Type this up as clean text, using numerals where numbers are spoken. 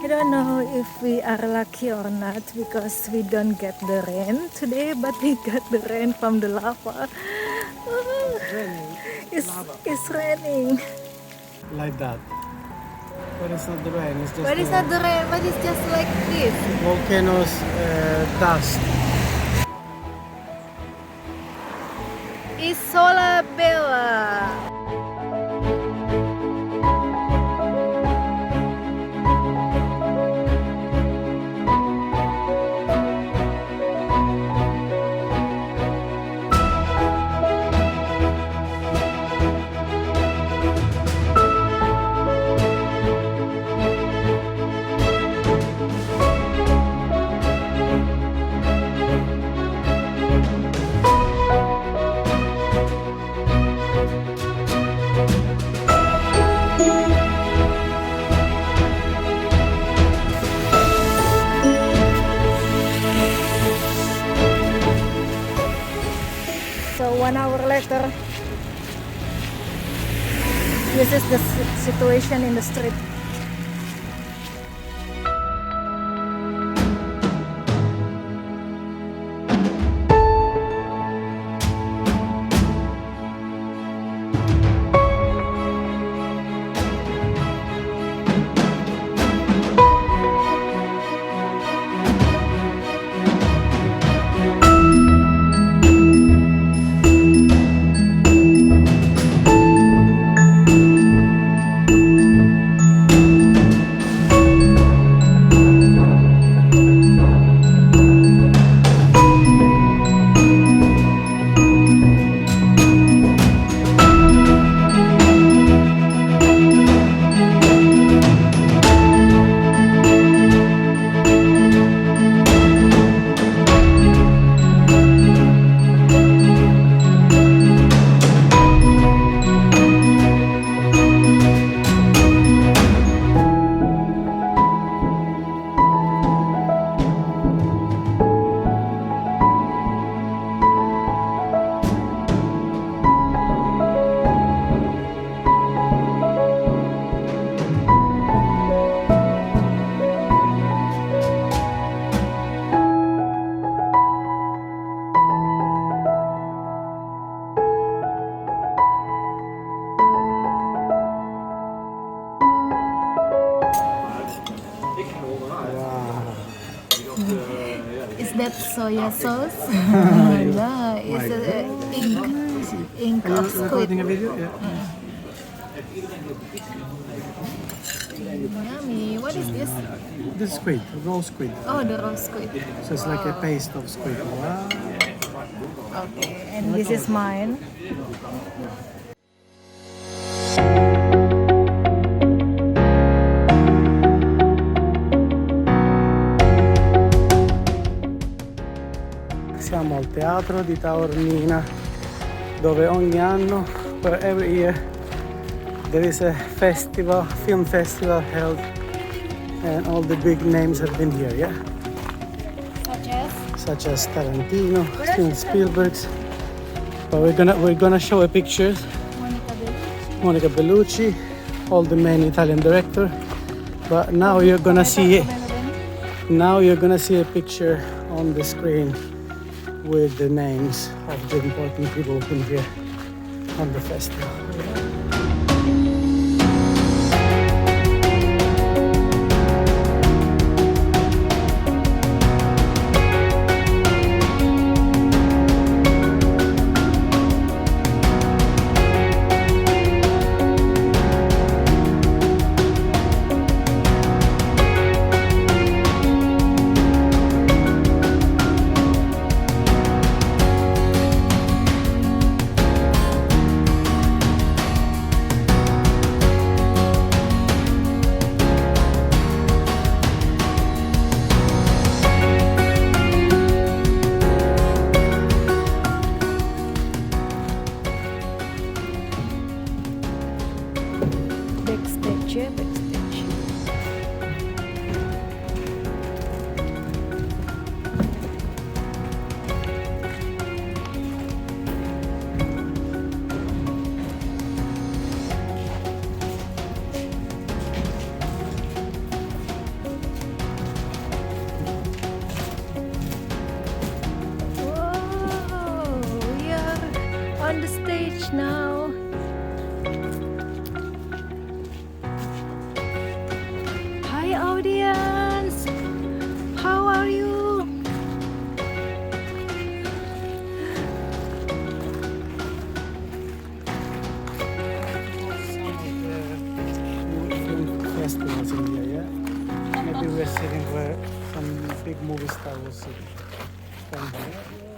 I don't know if we are lucky or not because we don't get the rain today, but we got the rain from the lava. It's, it's raining. Like that. But it's not the rain, it's just But it's not the rain, but it's just like this. volcanoes dust. Isola Bella. So 1 hour later, this is the situation in the street. Is that soya sauce? No, it's ink of squid. Recording a video? Yeah. Yummy. What is this? This is squid, raw squid. Oh, the raw squid. So it's like a paste of squid. Wow. Okay, and this is mine. Siamo al teatro di Taormina, dove ogni anno, where every year, there is a festival, film festival held, and all the big names have been here, yeah? Such as Tarantino, Steven Spielberg's. But we're gonna show a picture. Monica Bellucci, all the main Italian director. But now you're gonna see a picture on the screen with the names of the important people who've been here on the festival. on the stage now. Hi audience, how are you? Film festivals in here, yeah? Maybe we're sitting where some big movie star was sitting. From here.